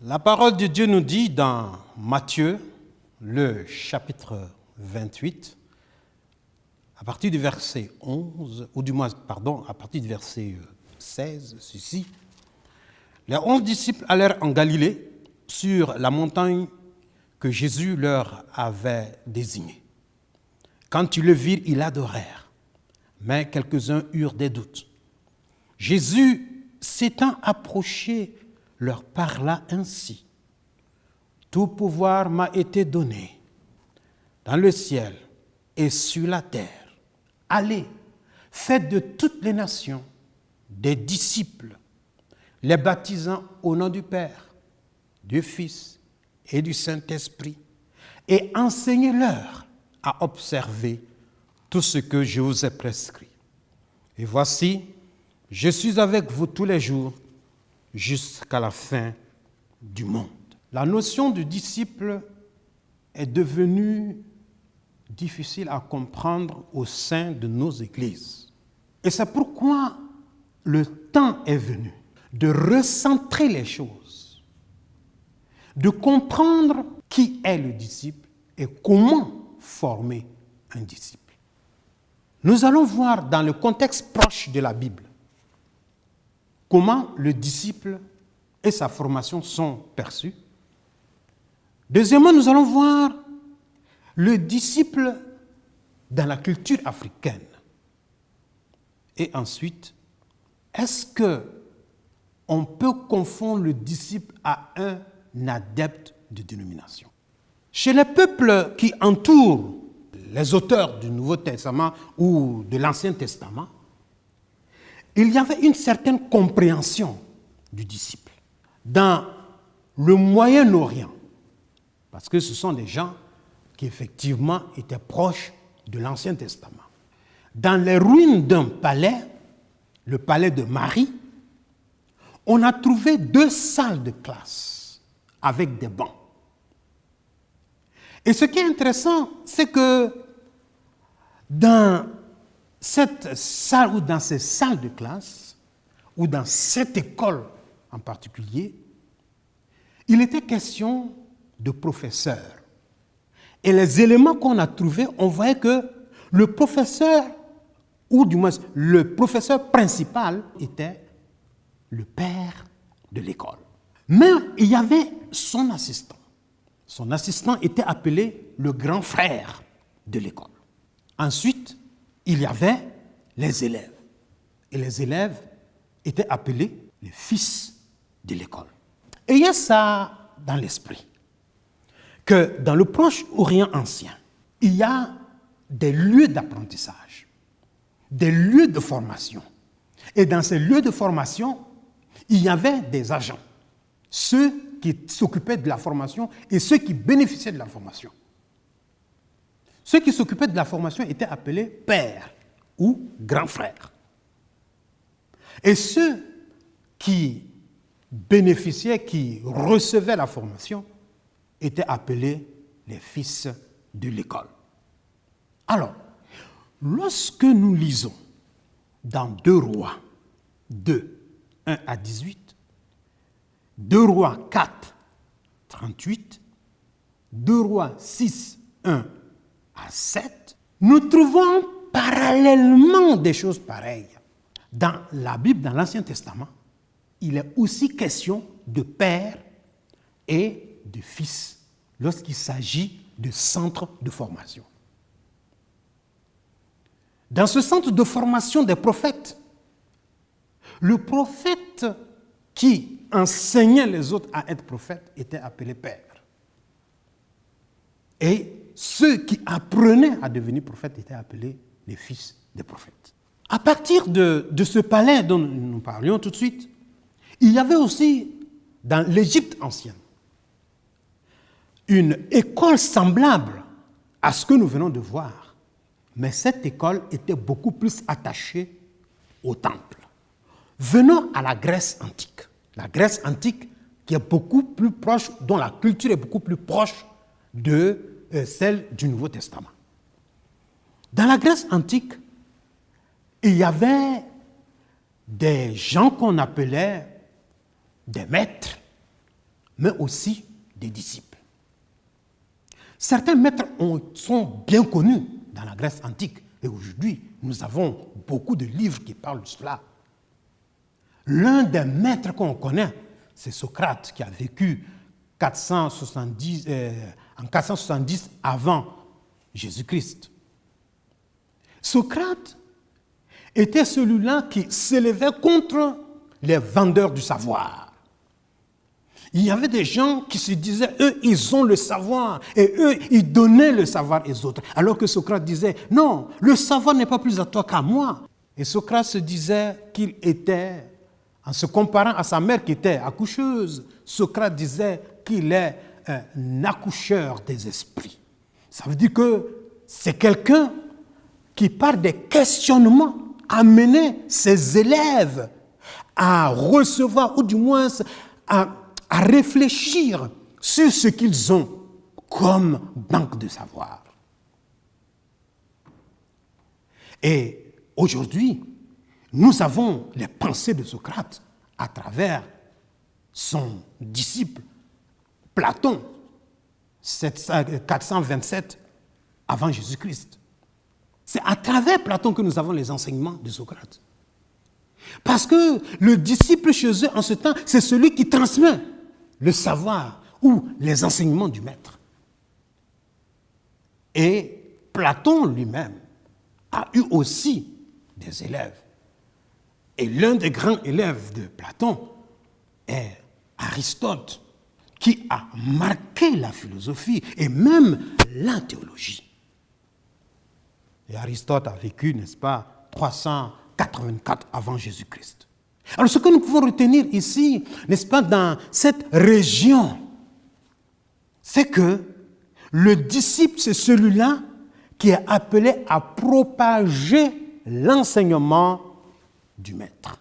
La parole de Dieu nous dit dans Matthieu, le chapitre 28, à partir du verset 11, ou du moins, pardon, à partir du verset 16, ceci, les 11 disciples allèrent en Galilée sur la montagne que Jésus leur avait désignée. Quand ils le virent, ils l'adorèrent, mais quelques-uns eurent des doutes. Jésus, s'étant approché, leur parla ainsi. Tout pouvoir m'a été donné dans le ciel et sur la terre. Allez, faites de toutes les nations des disciples, les baptisant au nom du Père, du Fils et du Saint-Esprit, et enseignez-leur à observer tout ce que je vous ai prescrit. Et voici, je suis avec vous tous les jours jusqu'à la fin du monde. La notion de disciple est devenue difficile à comprendre au sein de nos églises. Et c'est pourquoi le temps est venu de recentrer les choses, de comprendre qui est le disciple et comment former un disciple. Nous allons voir dans le contexte proche de la Bible comment le disciple et sa formation sont perçus. Deuxièmement, nous allons voir le disciple dans la culture africaine. Et ensuite, est-ce qu'on peut confondre le disciple à un adepte de dénomination? Chez les peuples qui entourent les auteurs du Nouveau Testament ou de l'Ancien Testament, il y avait une certaine compréhension du disciple. Dans le Moyen-Orient, parce que ce sont des gens qui effectivement étaient proches de l'Ancien Testament. Dans les ruines d'un palais, le palais de Marie, on a trouvé 2 salles de classe avec des bancs. Et ce qui est intéressant, c'est que dans cette salle ou dans ces salles de classe, ou dans cette école en particulier, il était question de professeurs. Et les éléments qu'on a trouvés, on voyait que le professeur, ou du moins le professeur principal, était le père de l'école. Mais il y avait son assistant. Son assistant était appelé le grand frère de l'école. Ensuite, il y avait les élèves. Et les élèves étaient appelés les fils de l'école. Et il y a ça dans l'esprit, que dans le Proche-Orient ancien, il y a des lieux d'apprentissage, des lieux de formation. Et dans ces lieux de formation, il y avait des agents, ceux qui s'occupaient de la formation et ceux qui bénéficiaient de la formation. Ceux qui s'occupaient de la formation étaient appelés pères ou grands frères. Et ceux qui bénéficiaient, qui recevaient la formation, étaient appelés les fils de l'école. Alors, lorsque nous lisons dans 2 Rois 2, 1 à 18, 2 Rois 4, 38, 2 Rois 6, 1 à 7, nous trouvons parallèlement des choses pareilles. Dans la Bible, dans l'Ancien Testament, il est aussi question de père et de fils lorsqu'il s'agit de centre de formation. Dans ce centre de formation des prophètes, le prophète qui enseignait les autres à être prophètes était appelé père. Et ceux qui apprenaient à devenir prophètes étaient appelés les fils des prophètes. À partir de ce palais dont nous parlions tout de suite, il y avait aussi, dans l'Égypte ancienne, une école semblable à ce que nous venons de voir. Mais cette école était beaucoup plus attachée au temple. Venons à la Grèce antique. La Grèce antique qui est beaucoup plus proche, dont la culture est beaucoup plus proche de celle du Nouveau Testament. Dans la Grèce antique, il y avait des gens qu'on appelait des maîtres mais aussi des disciples. Certains maîtres sont bien connus dans la Grèce antique et aujourd'hui, nous avons beaucoup de livres qui parlent de cela. L'un des maîtres qu'on connaît, c'est Socrate qui a vécu en 470 avant Jésus-Christ. Socrate était celui-là qui s'élevait contre les vendeurs du savoir. Il y avait des gens qui se disaient, eux, ils ont le savoir, et eux, ils donnaient le savoir aux autres. Alors que Socrate disait, non, le savoir n'est pas plus à toi qu'à moi. Et Socrate se disait qu'il était, en se comparant à sa mère qui était accoucheuse, Socrate disait qu'il est un accoucheur des esprits. Ça veut dire que c'est quelqu'un qui, par des questionnements, amenait ses élèves à recevoir, ou du moins à réfléchir sur ce qu'ils ont comme banque de savoir. Et aujourd'hui, nous avons les pensées de Socrate à travers son disciple Platon, 427 avant Jésus-Christ. C'est à travers Platon que nous avons les enseignements de Socrate. Parce que le disciple chez eux, en ce temps, c'est celui qui transmet le savoir ou les enseignements du maître. Et Platon lui-même a eu aussi des élèves. Et l'un des grands élèves de Platon est Aristote, qui a marqué la philosophie et même la théologie. Et Aristote a vécu, n'est-ce pas, 384 avant Jésus-Christ. Alors ce que nous pouvons retenir ici, n'est-ce pas, dans cette région, c'est que le disciple, c'est celui-là qui est appelé à propager l'enseignement du maître.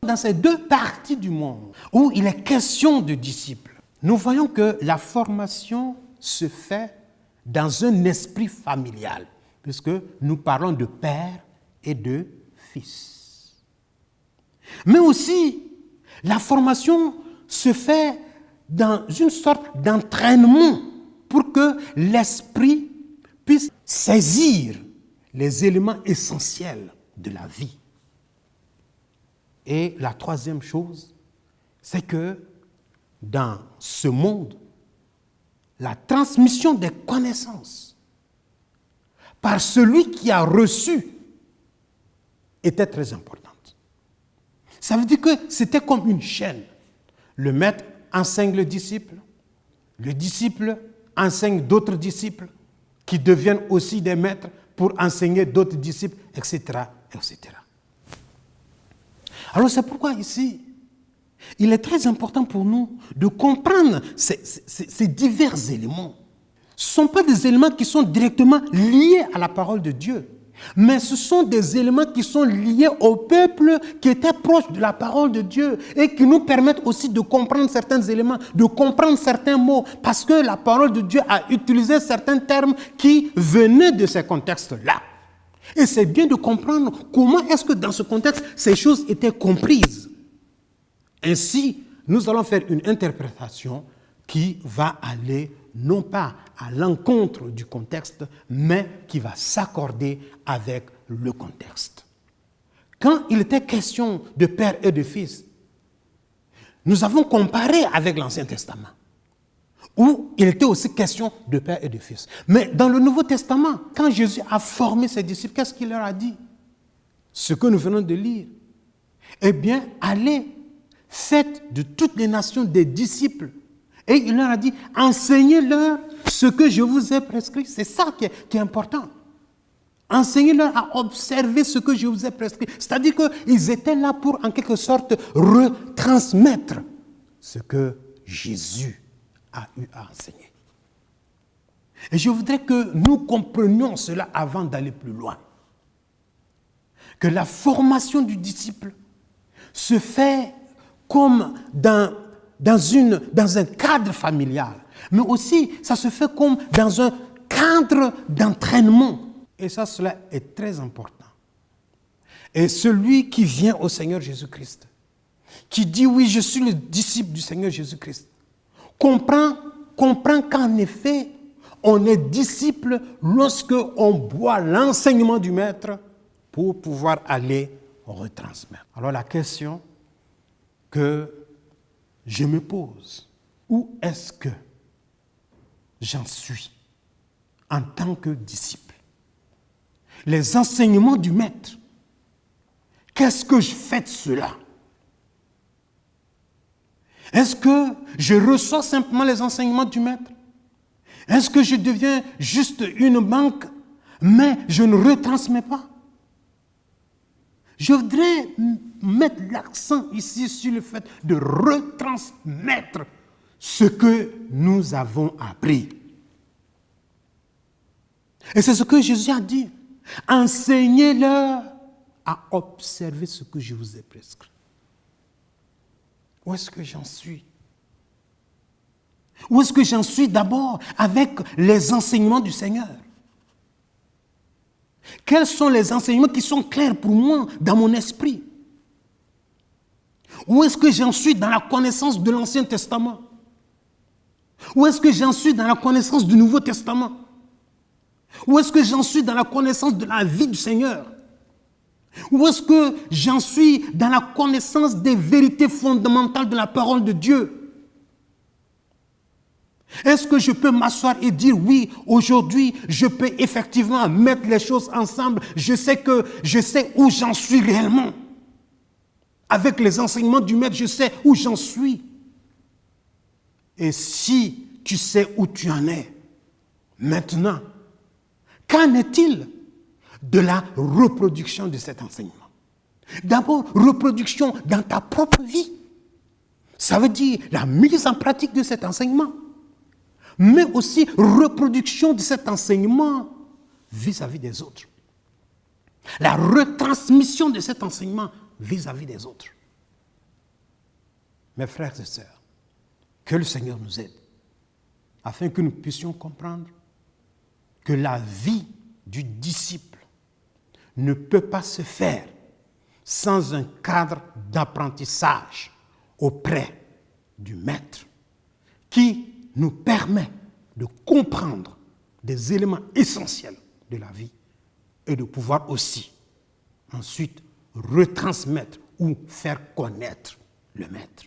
Dans ces deux parties du monde où il est question de disciples, nous voyons que la formation se fait dans un esprit familial, puisque nous parlons de père et de fils. Mais aussi, la formation se fait dans une sorte d'entraînement pour que l'esprit puisse saisir les éléments essentiels de la vie. Et la troisième chose, c'est que dans ce monde, la transmission des connaissances par celui qui a reçu était très importante. Ça veut dire que c'était comme une chaîne. Le maître enseigne le disciple enseigne d'autres disciples qui deviennent aussi des maîtres pour enseigner d'autres disciples, etc., etc. Alors c'est pourquoi ici, il est très important pour nous de comprendre ces divers éléments. Ce ne sont pas des éléments qui sont directement liés à la parole de Dieu, mais ce sont des éléments qui sont liés au peuple qui était proche de la parole de Dieu et qui nous permettent aussi de comprendre certains éléments, de comprendre certains mots, parce que la parole de Dieu a utilisé certains termes qui venaient de ces contextes-là. Et c'est bien de comprendre comment est-ce que dans ce contexte, ces choses étaient comprises. Ainsi, nous allons faire une interprétation qui va aller non pas à l'encontre du contexte, mais qui va s'accorder avec le contexte. Quand il était question de père et de fils, nous avons comparé avec l'Ancien Testament, où il était aussi question de père et de fils. Mais dans le Nouveau Testament, quand Jésus a formé ses disciples, qu'est-ce qu'il leur a dit? Ce que nous venons de lire. Eh bien, allez, faites de toutes les nations des disciples. Et il leur a dit, enseignez-leur ce que je vous ai prescrit. C'est ça qui est important. Enseignez-leur à observer ce que je vous ai prescrit. C'est-à-dire qu'ils étaient là pour, en quelque sorte, retransmettre ce que Jésus a eu à enseigner. Et je voudrais que nous comprenions cela avant d'aller plus loin. Que la formation du disciple se fait comme dans un cadre familial, mais aussi ça se fait comme dans un cadre d'entraînement. Et ça, cela est très important. Et celui qui vient au Seigneur Jésus-Christ, qui dit oui, je suis le disciple du Seigneur Jésus-Christ, comprend qu'en effet, on est disciple lorsque on boit l'enseignement du maître pour pouvoir aller retransmettre. Alors la question que je me pose, où est-ce que j'en suis en tant que disciple? Les enseignements du maître, qu'est-ce que je fais de cela? Est-ce que je reçois simplement les enseignements du maître? Est-ce que je deviens juste une banque, mais je ne retransmets pas? Je voudrais mettre l'accent ici sur le fait de retransmettre ce que nous avons appris. Et c'est ce que Jésus a dit. Enseignez-leur à observer ce que je vous ai prescrit. Où est-ce que j'en suis? Où est-ce que j'en suis d'abord avec les enseignements du Seigneur? Quels sont les enseignements qui sont clairs pour moi dans mon esprit? Où est-ce que j'en suis dans la connaissance de l'Ancien Testament? Où est-ce que j'en suis dans la connaissance du Nouveau Testament? Où est-ce que j'en suis dans la connaissance de la vie du Seigneur? Où est-ce que j'en suis dans la connaissance des vérités fondamentales de la parole de Dieu? Est-ce que je peux m'asseoir et dire oui, aujourd'hui, je peux effectivement mettre les choses ensemble, je sais où j'en suis réellement. Avec les enseignements du maître, je sais où j'en suis. Et si tu sais où tu en es, maintenant, qu'en est-il de la reproduction de cet enseignement? D'abord, reproduction dans ta propre vie. Ça veut dire la mise en pratique de cet enseignement, mais aussi reproduction de cet enseignement vis-à-vis des autres. La retransmission de cet enseignement vis-à-vis des autres. Mes frères et sœurs, que le Seigneur nous aide afin que nous puissions comprendre que la vie du disciple ne peut pas se faire sans un cadre d'apprentissage auprès du maître qui nous permet de comprendre des éléments essentiels de la vie et de pouvoir aussi ensuite retransmettre ou faire connaître le maître.